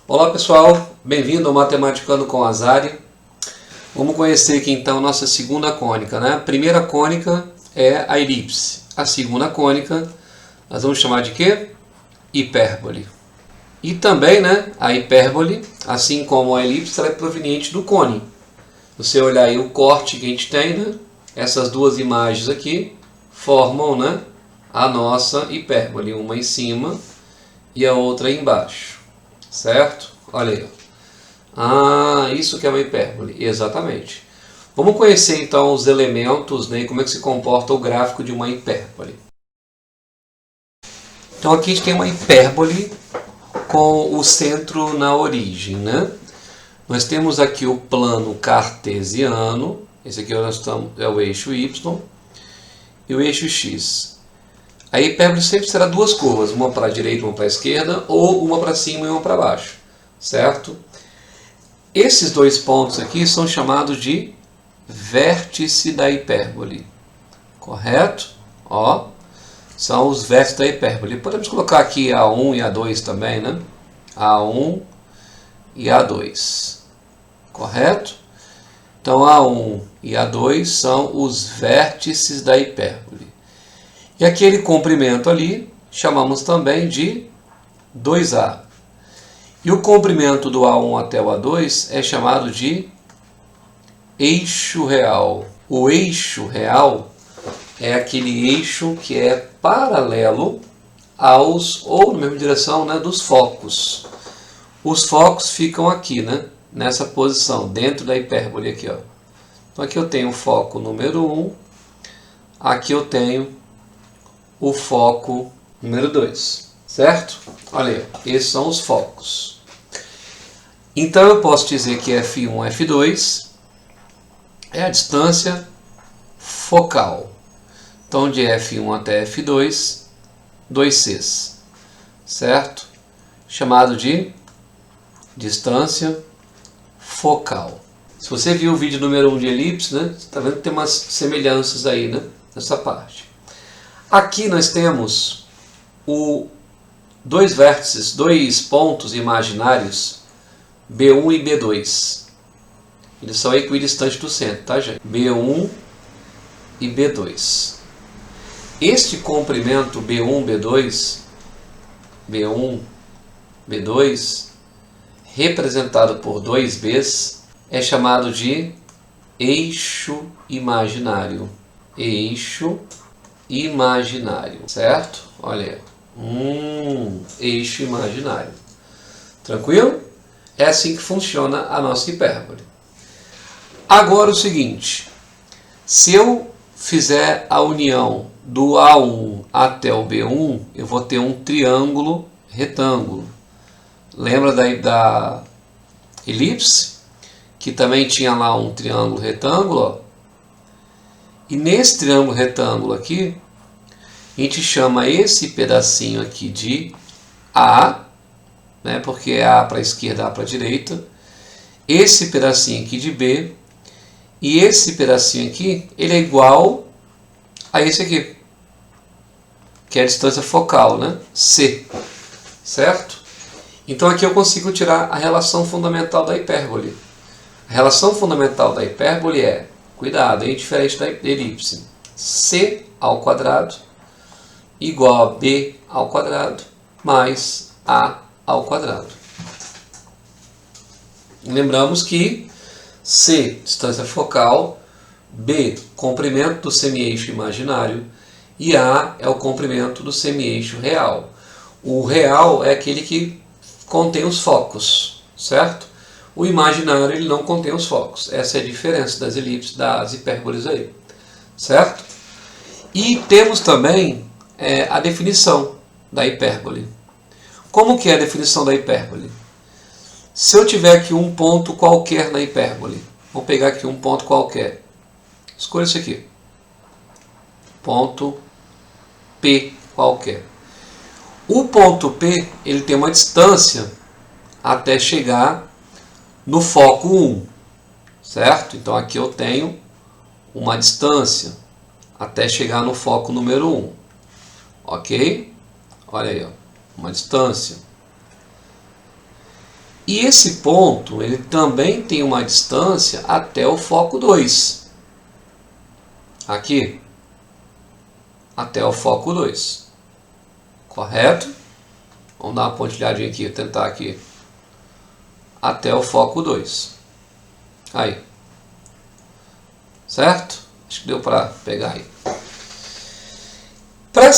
Olá pessoal, bem-vindo ao Matematicando com Azari. Vamos conhecer aqui então nossa segunda cônica, né? A primeira cônica é a elipse. A segunda cônica nós vamos chamar de quê? Hipérbole. E também, né, a hipérbole, assim como a elipse, ela é proveniente do cone. Você olhar aí o corte que a gente tem, né? Essas duas imagens aqui formam, né, a nossa hipérbole, uma em cima e a outra embaixo, certo? Olha aí. Ah, isso que é uma hipérbole, exatamente. Vamos conhecer então os elementos, né, e como é que se comporta o gráfico de uma hipérbole. Então aqui a gente tem uma hipérbole com o centro na origem, né? Nós temos aqui o plano cartesiano, esse aqui é o eixo Y, e o eixo X. A hipérbole sempre será duas curvas, uma para a direita e uma para a esquerda, ou uma para cima e uma para baixo, certo? Esses dois pontos aqui são chamados de vértice da hipérbole, correto? Ó, são os vértices da hipérbole. Podemos colocar aqui A1 e A2 também, né? A1 e A2, correto? Então A1 e A2 são os vértices da hipérbole. E aquele comprimento ali chamamos também de 2A. E o comprimento do A1 até o A2 é chamado de eixo real. O eixo real é aquele eixo que é paralelo aos, ou na mesma direção, né, dos focos. Os focos ficam aqui, né, nessa posição, dentro da hipérbole aqui, ó. Então aqui eu tenho o foco número 1, aqui eu tenho o foco número 2, certo? Olha aí, esses são os focos. Então eu posso dizer que F1 e F2 é a distância focal. Então de F1 até F2, 2Cs, certo? Chamado de distância focal. Se você viu o vídeo número 1 de elipse, né, você está vendo que tem umas semelhanças aí, né, nessa parte. Aqui nós temos dois vértices, dois pontos imaginários, B1 e B2. Eles são equidistantes do centro, tá, gente? B1 e B2. Este comprimento B1, B2, representado por dois Bs, é chamado de eixo imaginário. Eixo imaginário, certo? Olha aí. Eixo imaginário. Tranquilo? É assim que funciona a nossa hipérbole. Agora o seguinte, se eu fizer a união do A1 até o B1, eu vou ter um triângulo retângulo. Lembra da elipse? Que também tinha lá um triângulo retângulo, ó. E nesse triângulo retângulo aqui, a gente chama esse pedacinho aqui de A, né, porque é A para a esquerda, A para a direita. Esse pedacinho aqui de B. E esse pedacinho aqui, ele é igual a esse aqui, que é a distância focal, né? C, certo? Então aqui eu consigo tirar a relação fundamental da hipérbole. A relação fundamental da hipérbole é, cuidado, é diferente da elipse, C ao quadrado igual a B ao quadrado mais A ao quadrado. Lembramos que C, distância focal, B, comprimento do semi-eixo imaginário e A é o comprimento do semi-eixo real. O real é aquele que contém os focos, certo? O imaginário ele não contém os focos. Essa é a diferença das elipses, das hipérboles aí, certo? E temos também a definição da hipérbole. Como que é a definição da hipérbole? Se eu tiver aqui um ponto qualquer na hipérbole, vou pegar aqui um ponto qualquer, escolha isso aqui, ponto P qualquer. O ponto P ele tem uma distância até chegar no foco 1, certo? Então aqui eu tenho uma distância até chegar no foco número 1, ok? Olha aí, ó, uma distância. E esse ponto, ele também tem uma distância até o foco 2. Aqui. Até o foco 2. Correto? Vamos dar uma pontilhadinha aqui, tentar aqui. Até o foco 2. Aí. Certo? Acho que deu para pegar aí. Para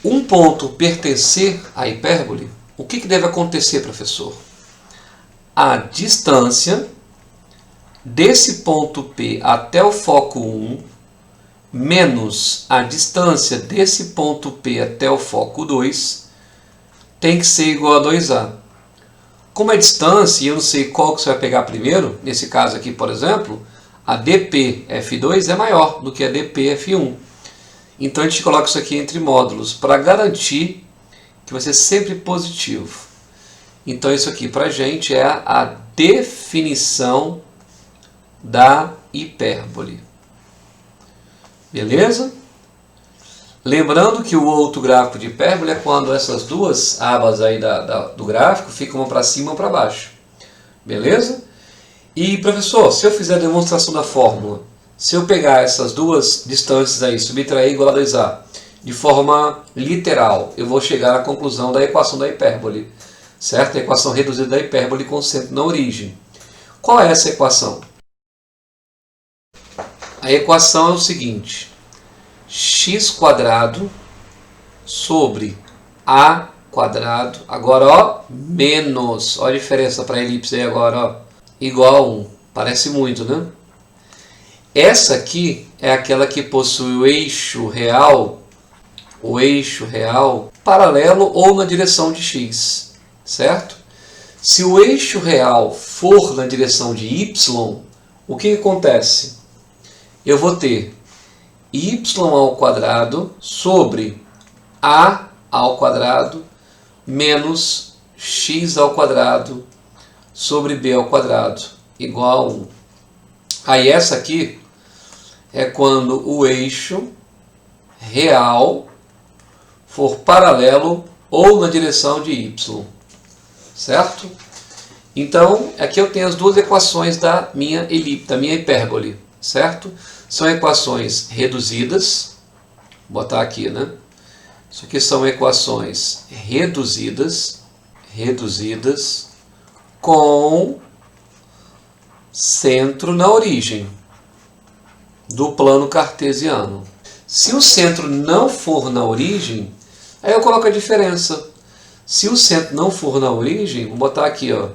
um ponto pertencer à hipérbole, o que deve acontecer, professor? A distância desse ponto P até o foco 1 menos a distância desse ponto P até o foco 2 tem que ser igual a 2A. Como é distância e eu não sei qual que você vai pegar primeiro, nesse caso aqui, por exemplo, a dp(f2) é maior do que a dp(f1). Então a gente coloca isso aqui entre módulos para garantir que vai ser sempre positivo. Então isso aqui para a gente é a definição da hipérbole. Beleza? Lembrando que o outro gráfico de hipérbole é quando essas duas abas aí do gráfico ficam uma para cima e uma para baixo. Beleza? E professor, se eu fizer a demonstração da fórmula, se eu pegar essas duas distâncias aí, subtrair igual a 2A, de forma literal, eu vou chegar à conclusão da equação da hipérbole. Certo? A equação reduzida da hipérbole com centro na origem. Qual é essa equação? A equação é o seguinte: x² sobre a², agora ó, menos, ó a diferença para a elipse aí agora, ó, igual a 1. Parece muito, né? Essa aqui é aquela que possui o eixo real paralelo ou na direção de x. Certo? Se o eixo real for na direção de y, o que acontece? Eu vou ter y² sobre a² menos x² sobre b² igual a 1. Aí essa aqui é quando o eixo real for paralelo ou na direção de y. Certo? Então, aqui eu tenho as duas equações da minha hipérbole. Certo? São equações reduzidas. Vou botar aqui, né? Isso aqui são equações reduzidas com centro na origem do plano cartesiano. Se o centro não for na origem, aí eu coloco a diferença. Se o centro não for na origem, vou botar aqui, ó.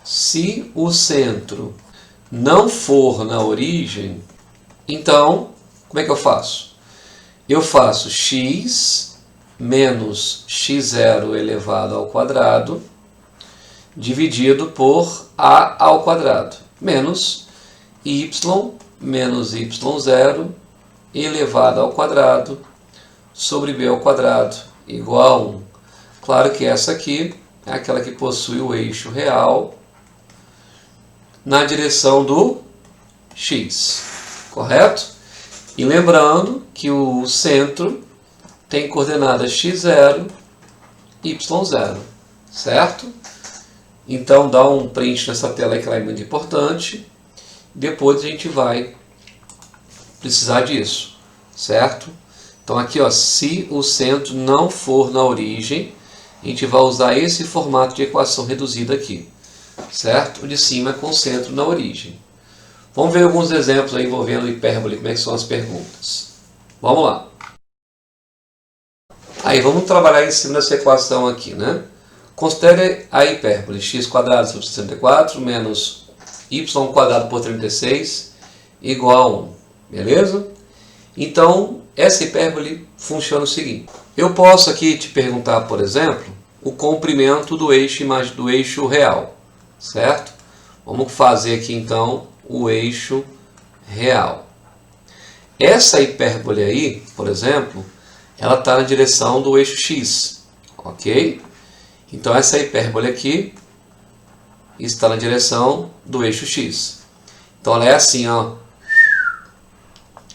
Se o centro não for na origem, então, como é que eu faço? Eu faço x menos x0 elevado ao quadrado dividido por a ao quadrado menos y menos y0 elevado ao quadrado sobre b ao quadrado igual a 1. Claro que essa aqui é aquela que possui o eixo real na direção do x, correto? E lembrando que o centro tem coordenadas x0, y0, certo? Então dá um print nessa tela aí que ela é muito importante. Depois a gente vai precisar disso, certo? Então aqui, ó, se o centro não for na origem, a gente vai usar esse formato de equação reduzida aqui, certo? O de cima é com o centro na origem. Vamos ver alguns exemplos aí envolvendo hipérbole, como é que são as perguntas. Vamos lá. Aí vamos trabalhar em cima dessa equação aqui, né? Considere a hipérbole x² sobre 64 menos y² por 36 igual a 1. Beleza? Então, essa hipérbole funciona o seguinte. Eu posso aqui te perguntar, por exemplo, o comprimento do eixo real, certo? Vamos fazer aqui então o eixo real. Essa hipérbole aí, por exemplo, ela está na direção do eixo x, ok? Então essa hipérbole aqui está na direção do eixo x. Então ela é assim, ó.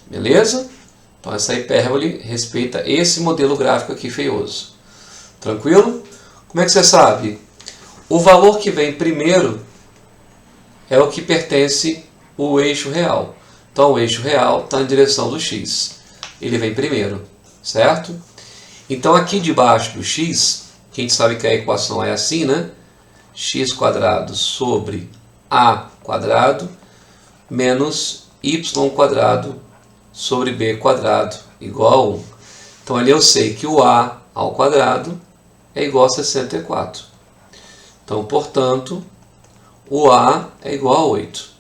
Beleza? Então essa hipérbole respeita esse modelo gráfico aqui feioso. Tranquilo? Como é que você sabe? O valor que vem primeiro é o que pertence ao eixo real. Então o eixo real está na direção do x. Ele vem primeiro, certo? Então aqui debaixo do x, que a gente sabe que a equação é assim, né? x² sobre a² menos y² sobre b² igual a 1. Então ali eu sei que o a² é igual a 64. Então, portanto, o a é igual a 8.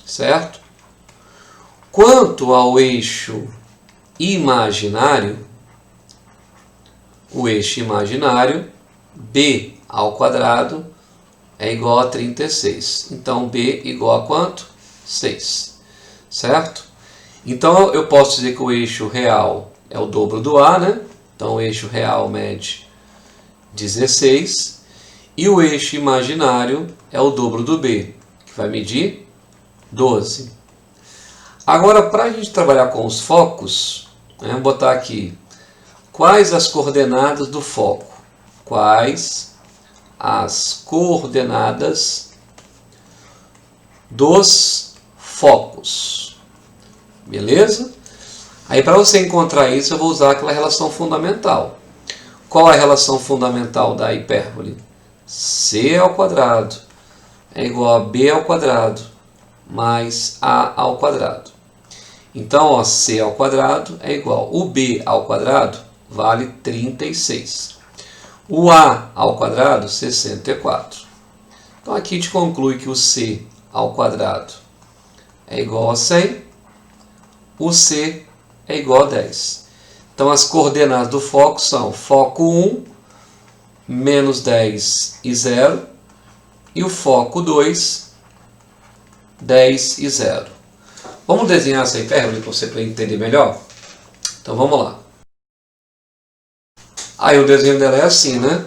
Certo? Quanto ao eixo imaginário, o eixo imaginário, b² é igual a 36. Então, b igual a quanto? 6. Certo? Então, eu posso dizer que o eixo real é o dobro do a, né? Então, o eixo real mede 16. E o eixo imaginário é o dobro do b, que vai medir 12. Agora, para a gente trabalhar com os focos, vamos botar aqui. Quais as coordenadas do foco? Quais as coordenadas dos focos? Beleza? Aí, para você encontrar isso, eu vou usar aquela relação fundamental. Qual é a relação fundamental da hipérbole? C² é igual a B² mais A². Então, ó, C² é igual. O B² vale 36. O A², 64. Então, aqui a gente conclui que o C² é igual a 100. O C é igual a 10. Então, as coordenadas do foco são foco 1, menos 10 e 0. E o foco 2, 10 e 0. Vamos desenhar essa hipérbole para você entender melhor? Então, vamos lá. Aí, o desenho dela é assim, né?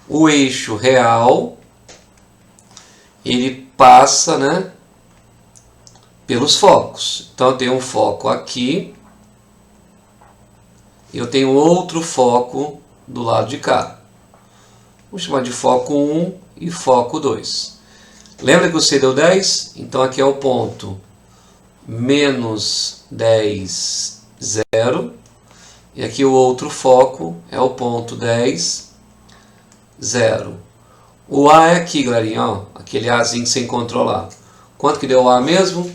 O eixo real, ele passa, né, pelos focos. Então, eu tenho um foco aqui. E eu tenho outro foco do lado de cá. Vamos chamar de foco 1 e foco 2. Lembra que o C deu 10? Então aqui é o ponto menos 10, 0. E aqui o outro foco é o ponto 10, 0. O A é aqui, galerinha, ó, aquele Azinho que você encontrou lá. Quanto que deu o A mesmo?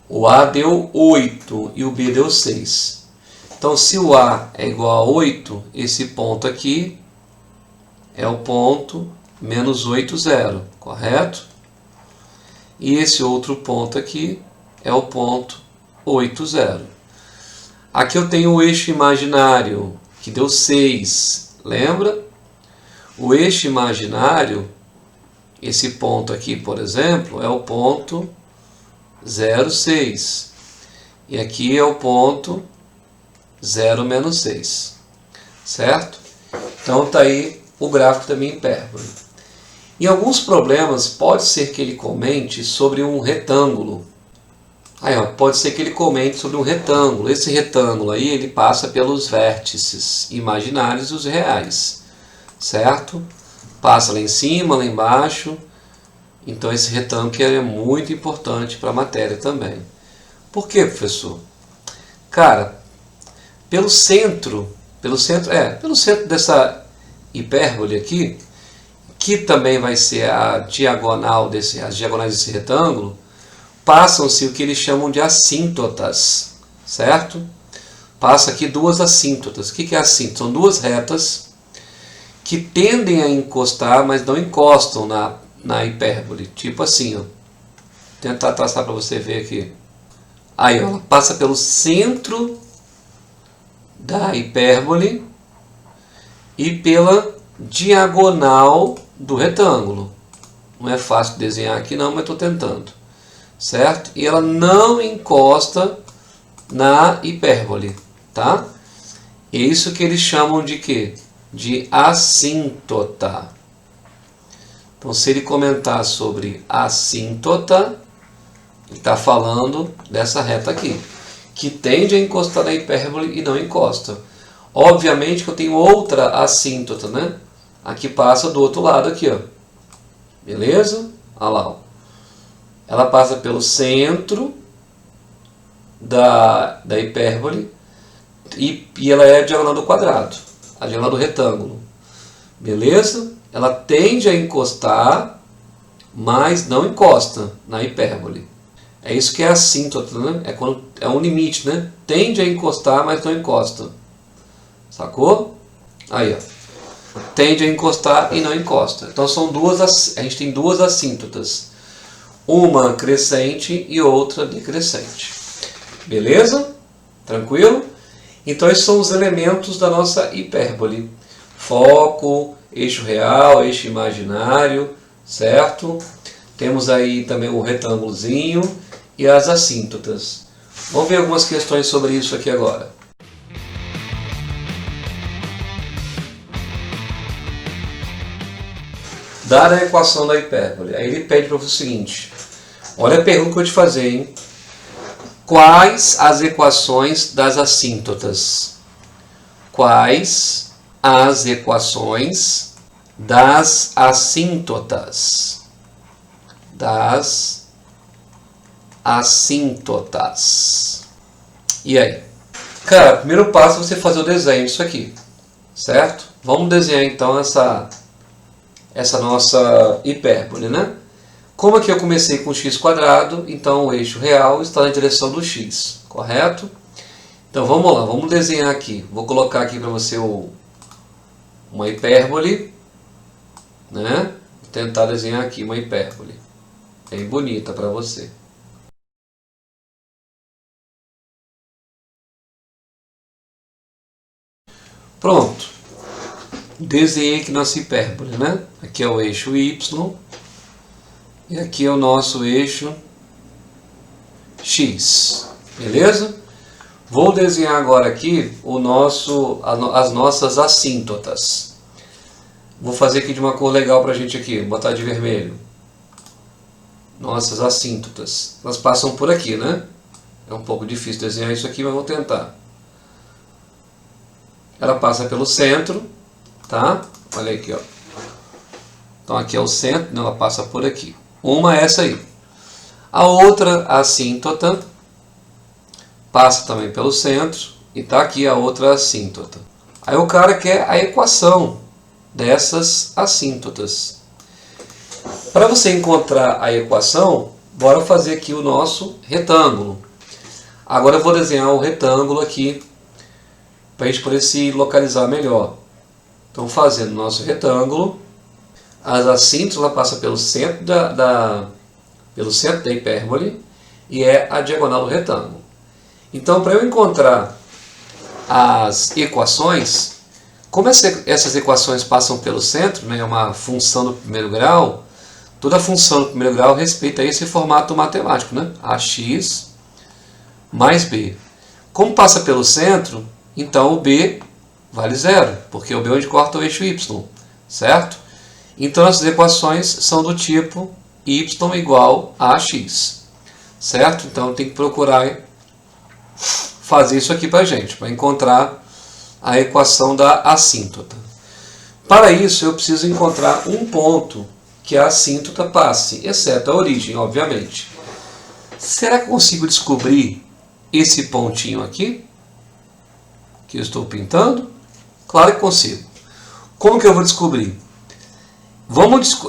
O A deu 8 e o B deu 6. Então, se o A é igual a 8, esse ponto aqui é o ponto menos 8, 0, correto? E esse outro ponto aqui é o ponto 8, 0. Aqui eu tenho o eixo imaginário, que deu 6, lembra? O eixo imaginário, esse ponto aqui, por exemplo, é o ponto 0, 6. E aqui é o ponto 0 menos 6, certo? Então está aí o gráfico da minha hipérbole. Em alguns problemas pode ser que ele comente sobre um retângulo. Aí, ó, pode ser que ele comente sobre um retângulo. Esse retângulo aí ele passa pelos vértices imaginários e os reais, certo? Passa lá em cima, lá embaixo. Então esse retângulo que é muito importante para a matéria também. Por quê, professor? Cara, pelo centro dessa hipérbole aqui, que também vai ser a diagonal as diagonais desse retângulo, passam-se o que eles chamam de assíntotas, certo? Passa aqui duas assíntotas. O que é assíntota? São duas retas que tendem a encostar, mas não encostam na hipérbole. Tipo assim, ó. Vou tentar traçar para você ver aqui. Aí, ó, ela passa pelo centro da hipérbole e pela diagonal do retângulo. Não é fácil de desenhar aqui não, mas estou tentando. Certo? E ela não encosta na hipérbole. Tá? É isso que eles chamam de quê? De assíntota. Então, se ele comentar sobre assíntota, ele está falando dessa reta aqui, que tende a encostar na hipérbole e não encosta. Obviamente que eu tenho outra assíntota, né? aqui passa do outro lado aqui, ó. Beleza? Olha lá, ó. Ela passa pelo centro da hipérbole e ela é a diagonal do quadrado, a diagonal do retângulo. Beleza? Ela tende a encostar, mas não encosta na hipérbole. É isso que é assíntota, né? É quando é um limite, né? Tende a encostar, mas não encosta. Sacou? Aí, ó. Tende a encostar e não encosta. Então são a gente tem duas assíntotas. Uma crescente e outra decrescente. Beleza? Tranquilo? Então esses são os elementos da nossa hipérbole. Foco, eixo real, eixo imaginário, certo? Temos aí também o retângulozinho e as assíntotas. Vamos ver algumas questões sobre isso aqui agora. Dada a equação da hipérbole, aí ele pede para você o seguinte, olha a pergunta que eu vou te fazer, hein? Quais as equações das assíntotas? Quais as equações das assíntotas? Das assíntotas. E aí? Cara, o primeiro passo é você fazer o desenho disso aqui, certo? Vamos desenhar então essa nossa hipérbole, né? Como aqui eu comecei com x quadrado, então o eixo real está na direção do x, correto? Então vamos lá, vamos desenhar aqui. Vou colocar aqui para você uma hipérbole, né? Vou tentar desenhar aqui uma hipérbole, bem bonita para você. Pronto. Desenhei aqui nossa hipérbole, né? Aqui é o eixo y e aqui é o nosso eixo x, beleza? Vou desenhar agora aqui as nossas assíntotas. Vou fazer aqui de uma cor legal pra gente aqui, vou botar de vermelho. Nossas assíntotas, elas passam por aqui, né? É um pouco difícil desenhar isso aqui, mas vou tentar. Ela passa pelo centro, tá? Olha aqui, ó. Então aqui é o centro, ela passa por aqui. Uma é essa aí. A outra assíntota passa também pelo centro e tá aqui a outra assíntota. Aí o cara quer a equação dessas assíntotas. Para você encontrar a equação, bora fazer aqui o nosso retângulo. Agora eu vou desenhar o retângulo aqui para a gente poder se localizar melhor. Então, fazendo o nosso retângulo, as assíntotas ela passa pelo centro pelo centro da hipérbole e é a diagonal do retângulo. Então, para eu encontrar as equações, como essas equações passam pelo centro, né, é uma função do primeiro grau, toda função do primeiro grau respeita esse formato matemático, né? Ax mais b. Como passa pelo centro, então o b vale zero, porque o b é onde corta o eixo y, certo? Então essas equações são do tipo y igual a ax, certo? Então tem que procurar fazer isso aqui para a gente, para encontrar a equação da assíntota. Para isso eu preciso encontrar um ponto que a assíntota passe, exceto a origem, obviamente. Será que eu consigo descobrir esse pontinho aqui, que eu estou pintando? Claro que consigo. Como que eu vou descobrir? Vamos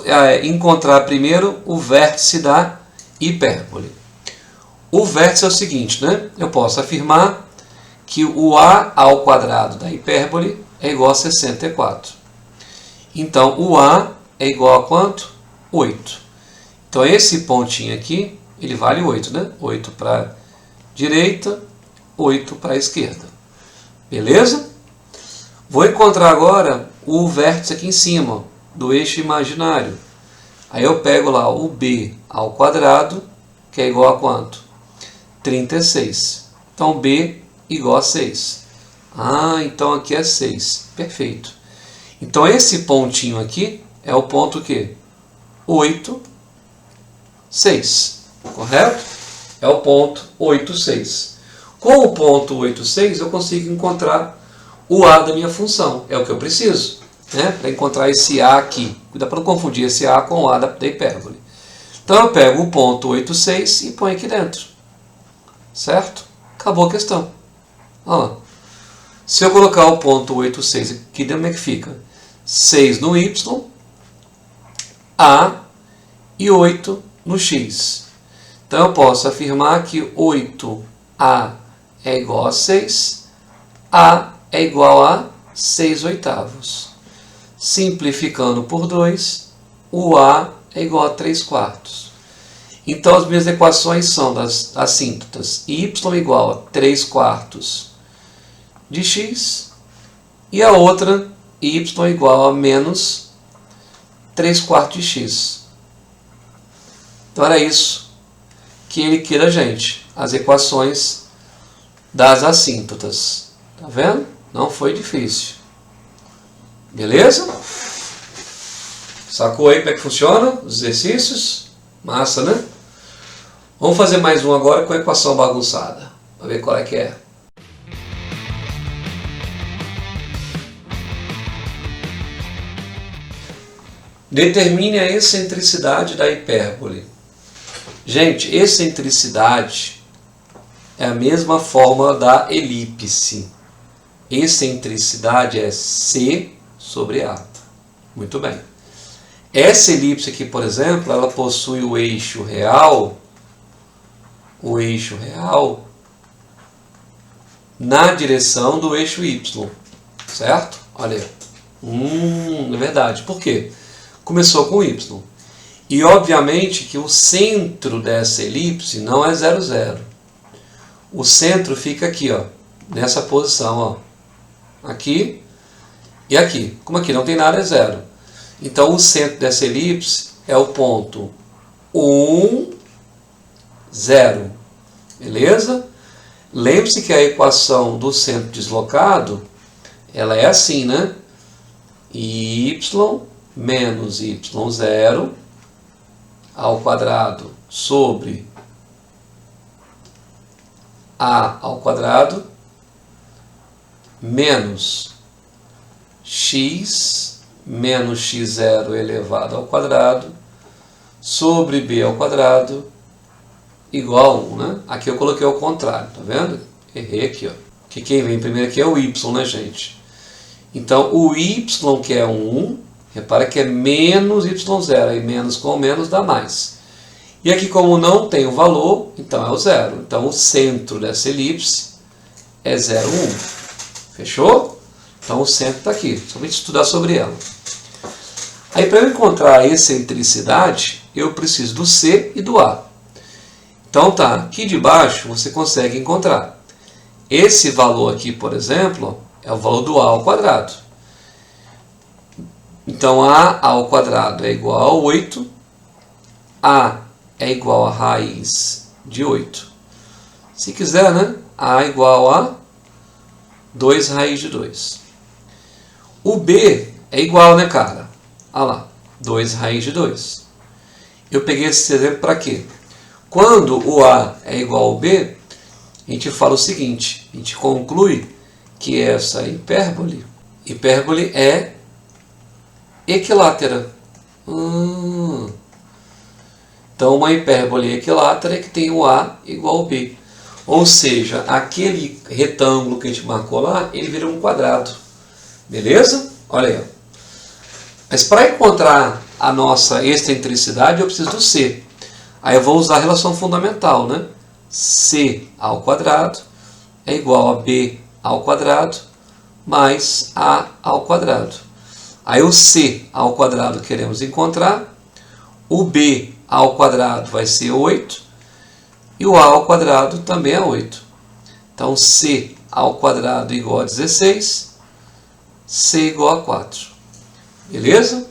encontrar primeiro o vértice da hipérbole. O vértice é o seguinte, né? Eu posso afirmar que o a ao quadrado da hipérbole é igual a 64. Então, o a é igual a quanto? 8. Então, esse pontinho aqui, ele vale 8, né? 8 para a direita, 8 para a esquerda. Beleza? Vou encontrar agora o vértice aqui em cima, do eixo imaginário. Aí eu pego lá o b ao quadrado, que é igual a quanto? 36. Então, b igual a 6. Ah, então aqui é 6. Perfeito. Então, esse pontinho aqui é o ponto que? 8, 6. Correto? É o ponto 8, 6. Com o ponto 8, 6, eu consigo encontrar o a da minha função. É o que eu preciso. né, para encontrar esse A aqui. Cuidado para não confundir esse A com o A da hipérbole. Então eu pego o ponto 86 e ponho aqui dentro. Certo? Acabou a questão. Olha lá. Se eu colocar o ponto 86 aqui dentro, como é que fica? 6 no Y, A e 8 no X. Então eu posso afirmar que 8A é igual a 6, A é igual a 6 oitavos. Simplificando por 2, o A é igual a 3 quartos. Então as minhas equações são das assíntotas y igual a 3 quartos de x e a outra y igual a menos 3 quartos de x. Então era isso que ele queira a gente, as equações das assíntotas. Tá vendo? Não foi difícil. Beleza? Sacou aí como é que funciona os exercícios? Massa, né? Vamos fazer mais um agora com a equação bagunçada. Para ver qual é que é. Determine a excentricidade da hipérbole. Gente, excentricidade é a mesma fórmula da elipse. Excentricidade é C sobre A. Muito bem. Essa elipse aqui, por exemplo, ela possui o eixo real na direção do eixo Y. Certo? Olha aí. É verdade. Por quê? Começou com Y. E obviamente que o centro dessa elipse não é 0, 0. O centro fica aqui, ó, nessa posição, ó. Aqui e aqui. Como aqui não tem nada, é 0. Então o centro dessa elipse é o ponto 1, 0. Beleza? Lembre-se que a equação do centro deslocado, ela é assim, né? Y menos y0 ao quadrado sobre a ao quadrado menos x menos x0 elevado ao quadrado sobre b ao quadrado igual a 1, né? Aqui eu coloquei ao contrário, tá vendo? Errei aqui, ó. Que quem vem primeiro aqui é o y, né, gente? Então, o y, que é 1, repara que é menos y0, aí menos com menos dá mais. E aqui, como não tem o valor, então é o 0. Então, o centro dessa elipse é 0, 1. Fechou? Então, o centro está aqui. Somente estudar sobre ela. Aí, para eu encontrar a excentricidade, eu preciso do C e do A. Então, tá. Aqui de baixo, você consegue encontrar. Esse valor aqui, por exemplo, é o valor do A ao quadrado. Então, A ao quadrado é igual a 8. A é igual a raiz de 8. Se quiser, né? A é igual a 2 raiz de 2. O B é igual, né, cara? Olha lá, 2 raiz de 2. Eu peguei esse exemplo para quê? Quando o A é igual ao B, a gente fala o seguinte, a gente conclui que essa hipérbole é equilátera. Então, uma hipérbole equilátera é que tem o A igual ao B. Ou seja, aquele retângulo que a gente marcou lá, ele vira um quadrado. Beleza? Olha aí. Mas para encontrar a nossa excentricidade, eu preciso do C. Aí eu vou usar a relação fundamental, né? C ao quadrado é igual a B ao quadrado mais A ao quadrado. Aí o C ao quadrado queremos encontrar, o B ao quadrado vai ser 8 e o A ao quadrado também é 8. Então C ao quadrado igual a 16, C igual a 4. Beleza?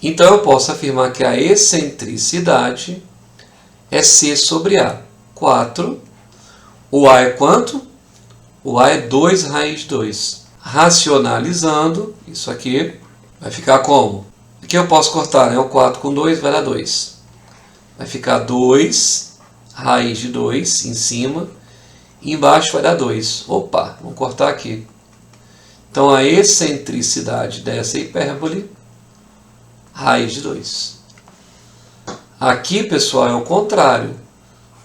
Então eu posso afirmar que a excentricidade é C sobre A. 4. O A é quanto? O A é 2 raiz de 2. Racionalizando, isso aqui vai ficar como? Aqui eu posso cortar, né? O 4 com 2 vai dar 2. Vai ficar 2 raiz de 2 em cima. E embaixo vai dar 2. Opa, vamos cortar aqui. Então, a excentricidade dessa hipérbole, raiz de 2. Aqui, pessoal, é o contrário.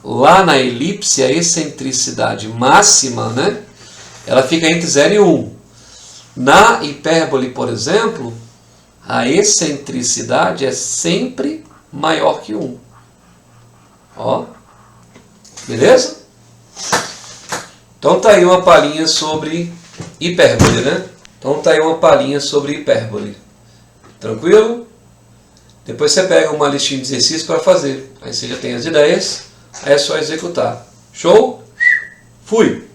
Lá na elipse, a excentricidade máxima, né, ela fica entre 0 e 1. Na hipérbole, por exemplo, a excentricidade é sempre maior que 1. Ó, beleza? Então tá aí uma palhinha sobre hipérbole, né? Então tá aí uma palhinha sobre hipérbole. Tranquilo? Depois você pega uma listinha de exercícios para fazer. Aí você já tem as ideias, aí é só executar. Show? Fui!